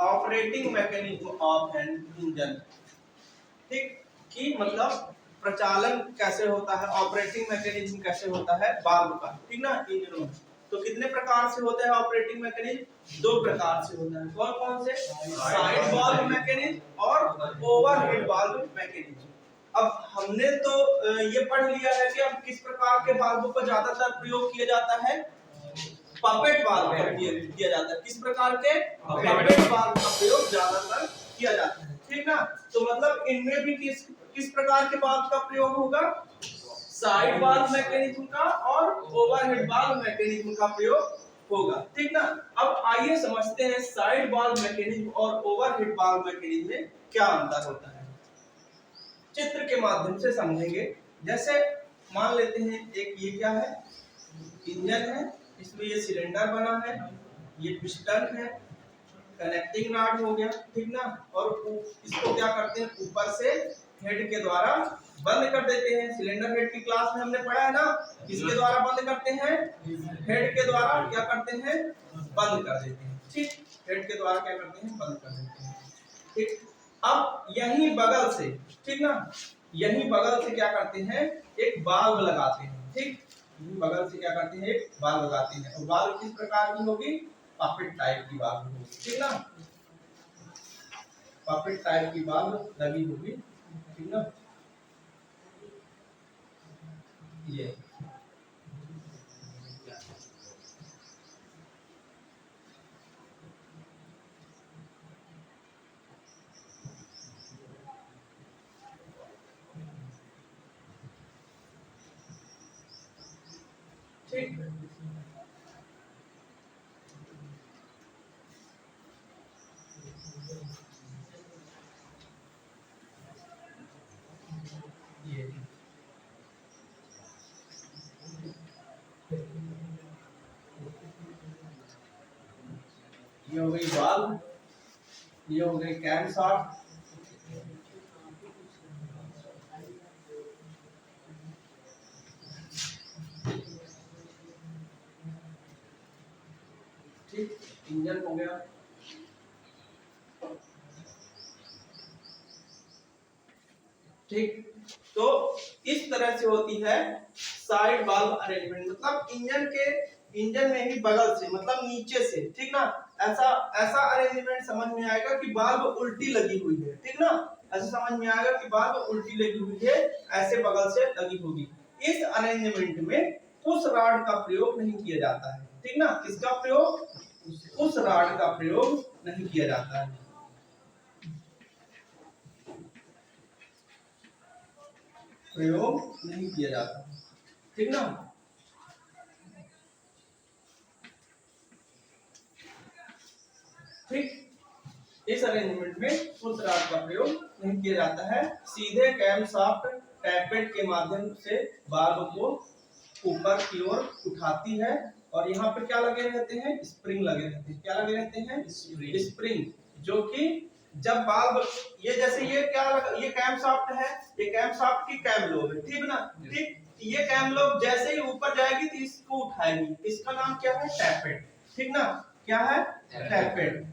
Operating mechanism of an engine, ठीक, कि मतलब प्रचालन कैसे होता है, ऑपरेटिंग मैकेनिज्म कैसे होता है वाल्व का, ठीक ना, इंजनों में। तो कितने प्रकार से होता है ऑपरेटिंग मैकेनिज्म? 2 प्रकार से होता है। कौन कौन से? साइड वाल्व मैकेनिज्म और ओवरहेड वाल्व मैकेनिज्म। अब हमने तो ये पढ़ लिया है कि अब किस प्रकार के वाल्वों का ज्यादातर प्रयोग किया जाता है, पपेट वाल्व का किया जाता है। किस प्रकार के? पपेट वाल्व का प्रयोग ज्यादातर किया जाता है, ठीक ना। तो मतलब इनमें भी किस प्रकार के वाल्व का प्रयोग होगा? साइड वाल्व मैकेनिज्म का और ओवरहेड वाल्व मैकेनिज्म का प्रयोग होगा, ठीक ना। अब आइए समझते हैं साइड वाल्व मैकेनिज्म और ओवरहेड वाल्व मैकेनिज्म में क्या अंतर होता है। चित्र के माध्यम से समझेंगे। जैसे मान लेते हैं एक ये क्या है, इंजन है, इसमें ये सिलेंडर बना है, ये पिस्टन है, कनेक्टिंग रॉड हो गया, ठीक ना। और इसको क्या करते हैं, ऊपर से हेड के द्वारा बंद कर देते हैं। सिलेंडर हेड की क्लास में हमने पढ़ा है ना, किसके द्वारा बंद करते हैं? हेड के द्वारा क्या करते हैं? बंद कर देते हैं, ठीक। हेड के द्वारा क्या करते हैं? बंद कर देते हैं, ठीक। अब यही बगल से, ठीक ना, यही बगल से क्या करते हैं? एक वाल्व लगाते हैं, ठीक। बगल से क्या करते हैं? एक वाल्व लगाते हैं। और वाल्व किस प्रकार की होगी? पपेट टाइप की वाल्व होगी, ठीक ना। पपेट टाइप की वाल्व लगी होगी, ठीक ना। ये ठीक, ये हो गई वाल्व, ये हो गई कैम शॉफ्ट, ठीक। इंजन हो गया, ठीक। तो इस तरह से होती है साइड वाल्व अरेंजमेंट, मतलब इंजन में ही बगल से, मतलब नीचे से, ठीक ना। ऐसा ऐसा अरेंजमेंट समझ में आएगा कि वाल्व उल्टी लगी हुई है, ठीक ना। ऐसा समझ में आएगा कि वाल्व उल्टी लगी हुई है, ऐसे बगल से लगी होगी। इस अरेंजमेंट में पुश रॉड का प्रयोग नहीं किया जाता है, ठीक ना। किसका प्रयोग? पुश रॉड का प्रयोग नहीं किया जाता है, प्रयोग नहीं किया जाता, ठीक ना। ठीक, इस अरेंजमेंट में पुश रॉड का प्रयोग नहीं किया जाता है। सीधे कैम शाफ्ट टैपेट के माध्यम से वाल्व को ऊपर की ओर उठाती है, और यहाँ पे क्या लगे रहते हैं? स्प्रिंग लगे रहते हैं। क्या लगे रहते हैं? स्प्रिंग, जो कि जब वाल्व ये जैसे ये क्या लगा, ये कैम शाफ्ट है, ये कैम शाफ्ट की कैम लोब है, ठीक ना, ठीक। ये कैम लोब जैसे ही ऊपर जाएगी तो इसको उठाएगी, इसका नाम क्या है? टैपेट, ठीक ना। क्या है? टैपेट।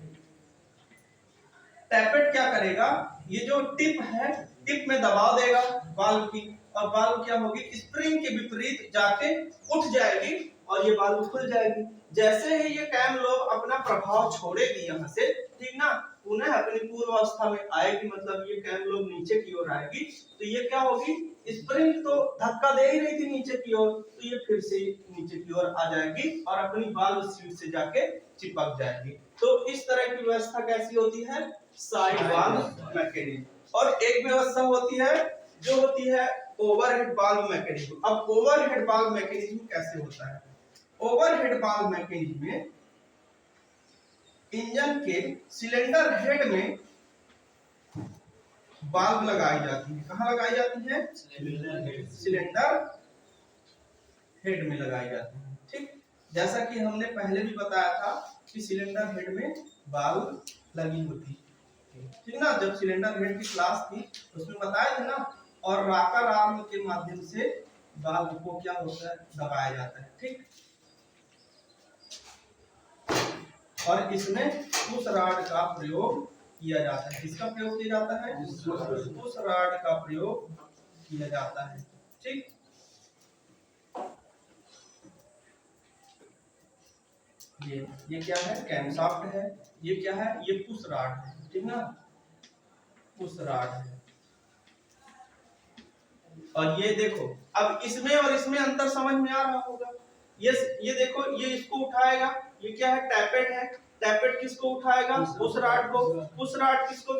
टैपेट क्या करेगा? ये जो टिप है, टिप में दबाव देगा वाल्व की, और वाल्व क्या होगी? स्प्रिंग के विपरीत जाके उठ जाएगी और ये वाल्व खुल जाएगी। जैसे ही ये कैम लोब अपना प्रभाव छोड़ेगी यहाँ से, ठीक ना, पुनः अपनी पूर्व अवस्था में आएगी, मतलब ये कैम लोब नीचे की ओर आएगी, तो ये क्या होगी? स्प्रिंग तो धक्का दे ही रही थी नीचे की ओर, तो ये फिर से नीचे की ओर आ जाएगी और अपनी वाल्व सीट से जाके चिपक जाएगी। तो इस तरह की व्यवस्था कैसी होती है? Side valve mechanism. और एक व्यवस्था होती है जो होती है ओवरहेड वाल्व मैकेनिज्म। अब ओवरहेड वाल्व मैकेनिज्म कैसे होता है? ओवरहेड वाल्व मैकेनिज्म में इंजन के सिलेंडर हेड में वाल्व लगाई जाती है। कहाँ लगाई जाती है? सिलेंडर हेड में लगाई जाती है, ठीक। जैसा कि हमने पहले भी बताया था कि सिलेंडर हेड में वाल्व लगी होती है, ठीक ना। जब सिलेंडर हेड की क्लास थी उसमें बताया था ना। और रॉकर आर्म के माध्यम से वाल्व को क्या होता है? दबाया जाता है, ठीक। और इसमें पुश रॉड का प्रयोग किया जाता है। किसका प्रयोग किया जाता है? पुश रॉड का प्रयोग किया जाता है। ठीक, ये क्या है? कैमशाफ्ट है। ये क्या है? ये पुश रॉड है। ठीक ना, पुश रॉड है। और ये देखो, अब इसमें और इसमें अंतर समझ में आ रहा होगा। ये देखो, ये इसको उठाएगा, ये क्या है? टैपेट है। टैपेट किसको उठाएगा? पुश रॉड को। पुश रॉड किसको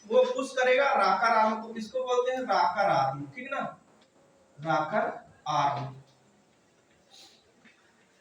वो पुश करेगा? राकर आर्म को। किसको बोलते हैं? राकर आर्म। ठीक ना, राकर आर्म।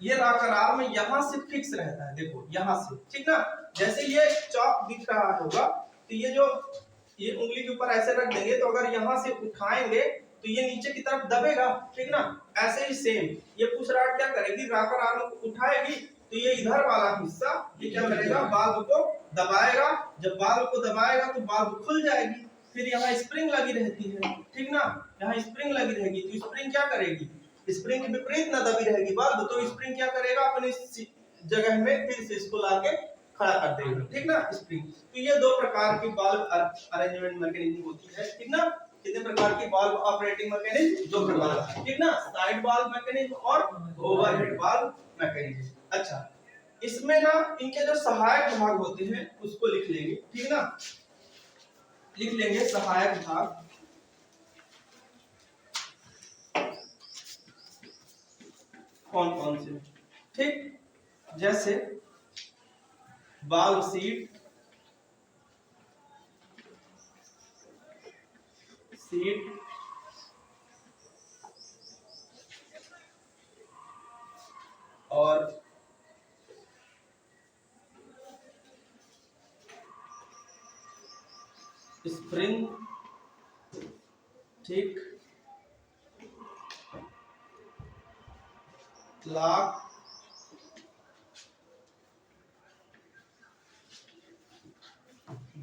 ये राकर आर्म यहां से फिक्स रहता है, देखो यहां से। ठीक ना, जैसे ये चॉक दिख रहा होगा, तो ये उंगली के ऊपर ऐसे रख देंगे, तो अगर यहां से उठाएंगे तो ये नीचे की तरफ दबेगा। ठीक ना, ऐसे ही सेम ये पुश रॉड क्या करेगी? राकर आर्म को उठाएगी, तो ये इधर वाला हिस्सा ये क्या करेगा? बाल्ब को दबाएगा। जब बाल्ब को दबाएगा तो बाल्ब खुल जाएगी। फिर यहाँ स्प्रिंग लगी रहती है। ठीक ना, यहाँ स्प्रिंग लगी रहेगी, तो स्प्रिंग क्या करेगी? स्प्रिंग के विपरीत ना दबी रहेगी बाल्ब, तो स्प्रिंग क्या करेगा? अपनी जगह में फिर से इसको लाके खड़ा कर देगा। ठीक ना, स्प्रिंग। तो ये दो प्रकार की बाल्ब अरेंजमेंट मैकेनिज्म होती है। ठीक ना, कितने प्रकार की बाल्ब ऑपरेटिंग मैकेनिज्म? दो प्रकार। ठीक ना, साइड बाल्ब मैकेनिज्म और ओवरहेड बाल्ब मैकेनिज्म। अच्छा, इसमें ना इनके जो सहायक भाग होते हैं उसको लिख लेंगे। ठीक ना, लिख लेंगे सहायक भाग। कौन कौन से? ठीक, जैसे बाल्ब सीट, और स्प्रिंग। ठीक, लॉक,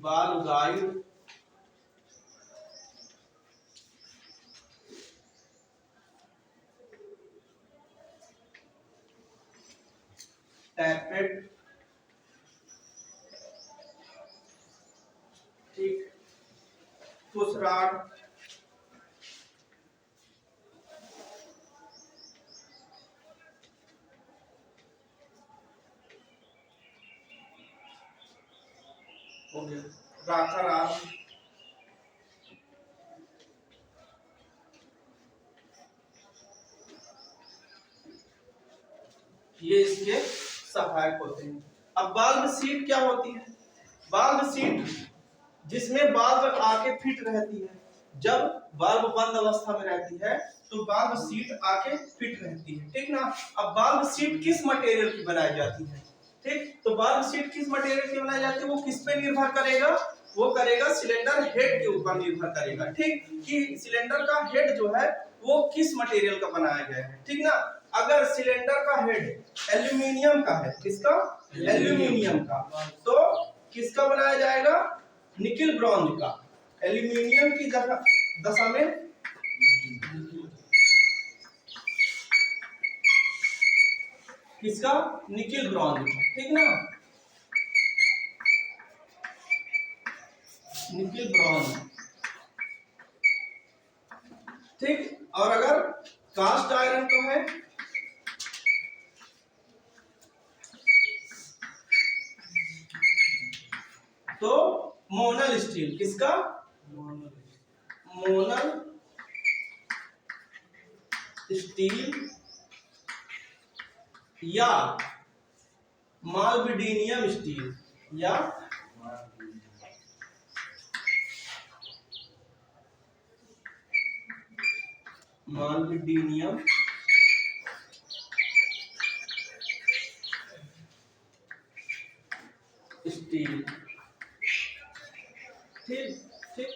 बाल्ब गाइड, टैपेट। ठीक, पुश रॉड, हो गया राकर आर्म। ये इसके सहायक होते हैं। अब बाल्ब सीट क्या होती है? बाल्ब सीट जिसमें बाल्ब आके फिट रहती है। जब बाल्ब बंद अवस्था में रहती है तो बाल्ब सीट आके फिट रहती है। ठीक ना, अब बाल्ब सीट किस मटेरियल की बनाई जाती है? ठीक, तो बाल्ब सीट किस मटेरियल की बनाई जाती है? वो किस पे निर्भर करेगा? वो करेगा सिलेंडर हेड के ऊपर निर्भर करेगा। ठीक, कि सिलेंडर का हेड जो है वो किस मटेरियल का बनाया गया है। ठीक ना, अगर सिलेंडर का हेड एल्यूमिनियम का है, किसका? एल्यूमिनियम का, तो किसका बनाया जाएगा? निकिल ब्रॉन्ज का। एल्यूमिनियम की दशा में किसका? निकिल ब्रॉन्ज का। ठीक ना, निकिल ब्रॉन्ज। ठीक, और अगर कास्ट आयरन का है तो मोनल स्टील। किसका? मोनल स्टील या माल्बिडिनियम स्टील, या माल्बिडिनियम स्टील। ठीक ठीक,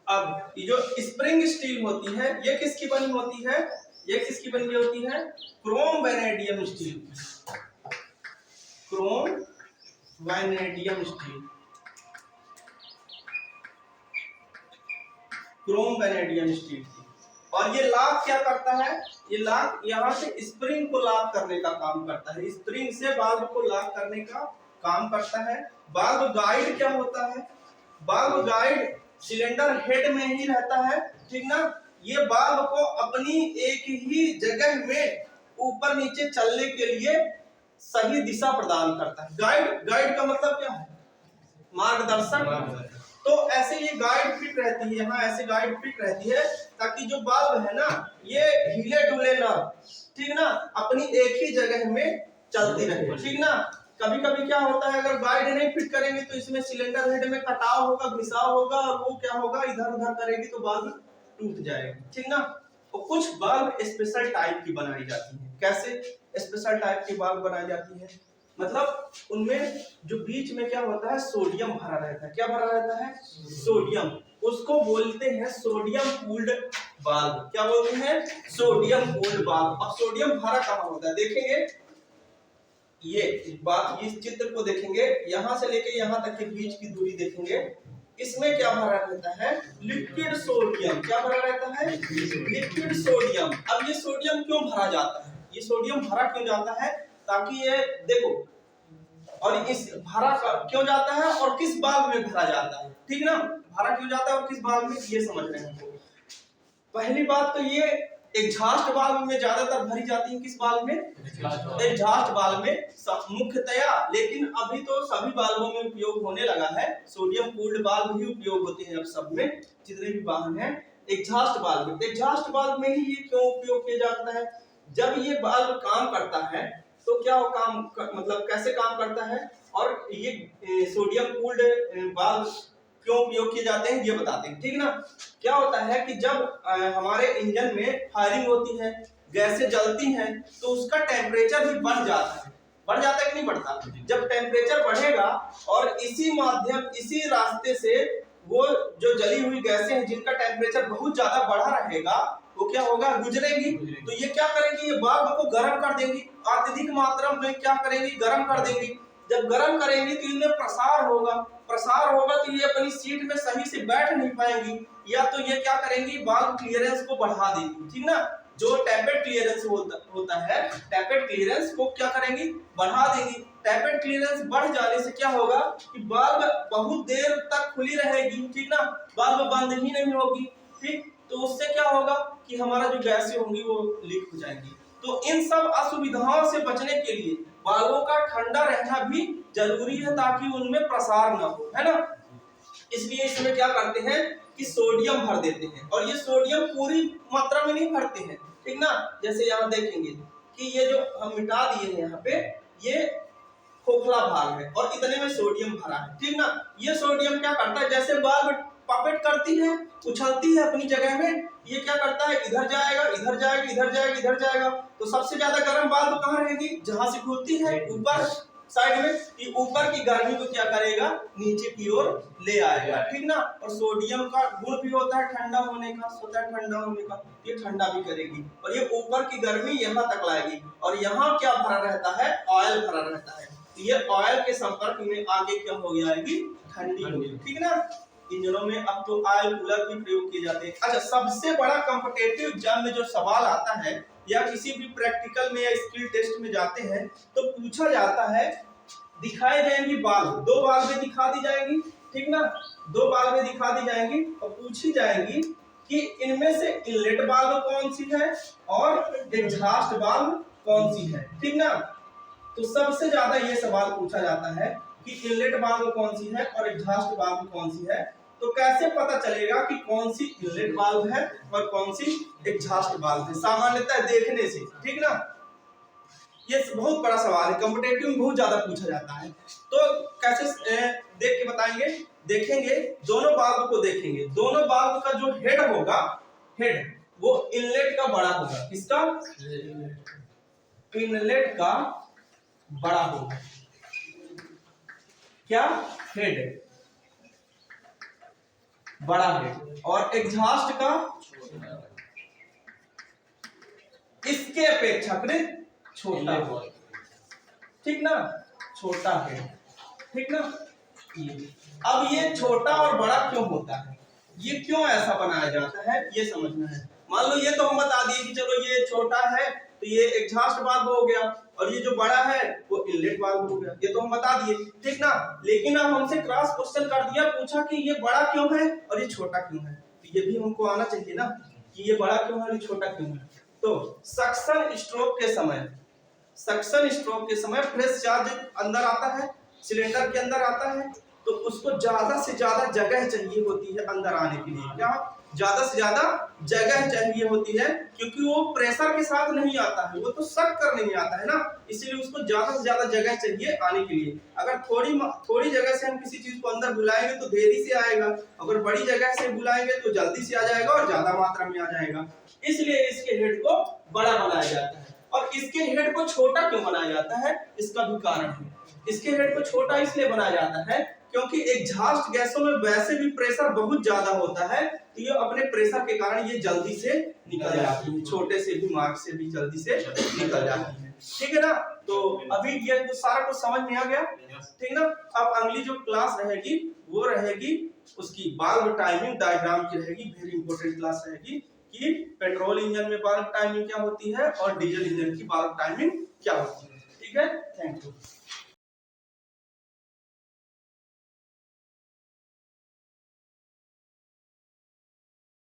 अब ये जो स्प्रिंग स्टील होती है ये किसकी बनी होती है? ये किसकी बनी होती है? Chrome vanadium steel. Chrome vanadium steel, Chrome vanadium steel की। और ये लॉक क्या करता है, ये लॉक यहाँ से स्प्रिंग को लॉक करने का काम करता है, स्प्रिंग से वाल्व को लॉक करने का काम करता है। वाल्व गाइड क्या होता है, वाल्व गाइड सिलेंडर हेड में ही रहता है, ठीक ना। ये वाल्व को अपनी एक ही जगह में ऊपर नीचे चलने के लिए सही दिशा प्रदान करता है। गाइड, गाइड का मतलब क्या है, मार्गदर्शन। तो ऐसे ये गाइड फिट रहती है, यहाँ ऐसे गाइड फिट रहती है ताकि जो वाल्व है ना ये हिले डुले ना, ठीक ना, अपनी एक ही जगह में चलती रहे, ठीक ना। कभी कभी क्या होता है, अगर गाइड नहीं फिट करेंगे तो इसमें सिलेंडर हेड में कटाव होगा, घिसाव होगा, और वो क्या होगा, इधर उधर करेगी तो वाल्व टूट जाएगा, ठीक ना। तो कुछ वाल्व स्पेशल टाइप की बनाई जाती है। कैसे स्पेशल टाइप की वाल्व बनाई जाती है, मतलब उनमें जो बीच में क्या होता है, सोडियम भरा रहता है। क्या भरा रहता है, सोडियम, उसको बोलते हैं सोडियम कूल्ड वाल्व। क्या बोलते हैं, सोडियम कूल्ड वाल्व। अब सोडियम भरा कहाँ होता है, देखेंगे ये बात, इस चित्र को देखेंगे, यहां से लेके यहां तक के बीच की दूरी देखेंगे, इसमें क्या भरा रहता है, लिक्विड सोडियम। क्या भरा रहता है, लिक्विड सोडियम। अब ये सोडियम क्यों भरा जाता है, ये सोडियम भरा क्यों जाता है, ताकि ये देखो, और इस भरा क्यों जाता है और किस वाल्व में भरा जाता है, ठीक ना, भरा क्यों जाता है और किस वाल्व में, ये समझ रहे हैं। पहली बात तो ये एग्जॉस्ट वाल्व में ज्यादातर भरी जाती है, किस वाल्व में, एग्जॉस्ट वाल्व में मुख्यतया, लेकिन अभी तो सभी वाल्वों में उपयोग होने लगा है, सोडियम कूल्ड वाल्व ही उपयोग होते हैं अब सब में, जितने भी वाहन हैं। एग्जॉस्ट वाल्व, एग्जॉस्ट वाल्व में ही ये क्यों उपयोग किया जाता है, जब ये वाल्व काम करता है तो क्या वो काम मतलब कैसे काम करता है, और ये सोडियम कूल्ड वाल्व क्यों उपयोग किए जाते हैं ये बताते हैं, ठीक ना। क्या होता है कि जब हमारे इंजन में फायरिंग होती है, गैसें जलती हैं, तो उसका टेम्परेचर भी बढ़ जाता है। बढ़ जाता है कि नहीं बढ़ता, जब टेम्परेचर बढ़ेगा और इसी माध्यम, इसी रास्ते से वो जो जली हुई गैसें हैं जिनका टेम्परेचर बहुत ज्यादा बढ़ा रहेगा, वो क्या होगा, गुजरेगी। तो ये क्या करेगी, ये वाल्व को गर्म कर देंगी, अत्यधिक मात्रा में क्या करेंगी, गर्म कर देंगी। जब गर्म करेंगी तो इनमें प्रसार होगा, प्रसार होगा तो ये अपनी सीट में सही से बैठ नहीं पाएंगी, या तो ये क्या करेंगी, वाल्व क्लियरेंस को बढ़ा देंगी, ठीक ना। जो टैपेट क्लियरेंस होता है, टैपेट क्लियरेंस को क्या करेंगी, बढ़ा देंगी। टैपेट क्लियरेंस बढ़ जाने से क्या होगा कि वाल्व बहुत देर तक खुली रहेगी, ठीक ना, वाल्व बंद ही नहीं होगी, ठीक। तो उससे क्या होगा कि हमारा जो गैसें होंगी वो लीक हो जाएंगी। तो इन सब असुविधाओं से बचने के लिए वाल्वों का ठंडा रहना भी जरूरी है ताकि उनमें प्रसार न हो, है ना। इसलिए इसमें क्या करते हैं कि सोडियम भर देते हैं, और ये सोडियम पूरी मात्रा में नहीं भरते हैं, ठीक ना। जैसे यहाँ देखेंगे कि ये जो हम मिटा दिए हैं यहाँ पे, ये खोखला भाग है और इतने में सोडियम भरा है, ठीक ना। ये सोडियम क्या करता है, जैसे वाल्व पपेट करती है, उछलती है अपनी जगह में, ये क्या करता है, इधर जाएगा, इधर जाएगा, इधर जाएगा, इधर जाएगा। तो सबसे ज्यादा गर्म वाल्व कहाँ रहेगी, जहां से खुलती है, ऊपर साइड में। ये ऊपर की गर्मी को क्या करेगा, नीचे की ओर ले आएगा, ठीक ना। और सोडियम का गुण भी होता है ठंडा होने का, स्वतः ठंडा होने का, ये ठंडा भी करेगी, और ये ऊपर की गर्मी यहाँ तक लाएगी। और यहाँ क्या भरा रहता है, ऑयल भरा रहता है, ये ऑयल के संपर्क में आगे क्या हो जाएगी, ठंडी होगी, ठीक ना। इंजनों में अब तो ऑयल कूलर भी प्रयोग किए जाते हैं। अच्छा, सबसे बड़ा कॉम्पिटिटिव एग्जाम में जो सवाल आता है, या किसी भी प्रैक्टिकल में या स्किल टेस्ट में जाते हैं, तो पूछा जाता है, दिखाई जाएंगी वाल्व, दो वाल्वें दिखा दी जाएंगी, ठीक ना, दो वाल्वें दिखा दी जाएंगी, और पूछी जाएंगी कि इनमें से इनलेट वाल्व कौन सी है और एग्जॉस्ट वाल्व कौन सी है, ठीक ना। तो सबसे ज्यादा ये सवाल पूछा जाता है कि इनलेट वाल्व कौन सी है और एग्जॉस्ट वाल्व कौन सी है। तो कैसे पता चलेगा कि कौन सी इनलेट वाल्व है और कौन सी एग्जॉस्ट वाल्व है, सामान्यतः देखने से, ठीक ना। ये बहुत बड़ा सवाल है, कॉम्पिटिटिव में बहुत ज्यादा पूछा जाता है। तो कैसे देख के बताएंगे, देखेंगे, दोनों वाल्व को देखेंगे, दोनों वाल्व का जो हेड होगा, हेड वो इनलेट का बड़ा होगा, किसका, इनलेट का बड़ा होगा, क्या, हेड बड़ा हेड, और एग्जॉस्ट का इसके अपेक्षाकृत छोटा, ठीक ना, छोटा हेड, ठीक ना। अब ये छोटा और बड़ा क्यों होता है, ये क्यों ऐसा बनाया जाता है, ये समझना है। मान लो ये तो हम बता दिए कि चलो ये छोटा है तो ये एग्जॉस्ट वाल्व हो गया, और ये जो बड़ा है वो इनलेट वाल्व हो गया, ये तो हम बता दिए, ठीक ना। लेकिन अब हमसे क्रॉस क्वेश्चन कर दिया, पूछा कि ये बड़ा क्यों है और ये छोटा क्यों है, तो ये भी हमको आना चाहिए ना कि ये बड़ा क्यों है और ये छोटा क्यों है। तो सक्शन स्ट्रोक के समय फ्रेश चार्ज अंदर आता है, सिलेंडर के अंदर आता है, तो उसको ज्यादा से ज्यादा जगह चाहिए होती है अंदर आने के लिए। क्या ज्यादा से ज्यादा जगह चाहिए होती है, क्योंकि वो प्रेशर के साथ नहीं आता है, वो तो सक करने में आता है ना, इसीलिए उसको ज्यादा से ज्यादा जगह चाहिए आने के लिए। अगर थोड़ी जगह से हम किसी चीज को अंदर बुलाएंगे तो देरी से आएगा, अगर बड़ी जगह से बुलाएंगे तो जल्दी से आ जाएगा और ज्यादा मात्रा में आ जाएगा, इसलिए इसके हेड को बड़ा बनाया जाता है। और इसके हेड को छोटा क्यों बनाया जाता है, इसका भी कारण है। इसके हेड को छोटा इसलिए बनाया जाता है क्योंकि एग्जॉस्ट गैसों में वैसे भी प्रेशर बहुत ज्यादा होता है, तो ये अपने प्रेशर के कारण ये जल्दी से निकल जाती है, छोटे से भी मार्ग से भी जल्दी से निकल जाती है, ठीक है ना। तो अभी ये तो सारा कुछ समझ में आ गया, ठीक ना। अब अगली जो क्लास रहेगी वो रहेगी उसकी वाल्व टाइमिंग डायग्राम की रहेगी, वेरी इंपॉर्टेंट क्लास रहेगी कि पेट्रोल इंजन में वाल्व टाइमिंग क्या होती है और डीजल इंजन की वाल्व टाइमिंग क्या होती है, ठीक है। Thank you.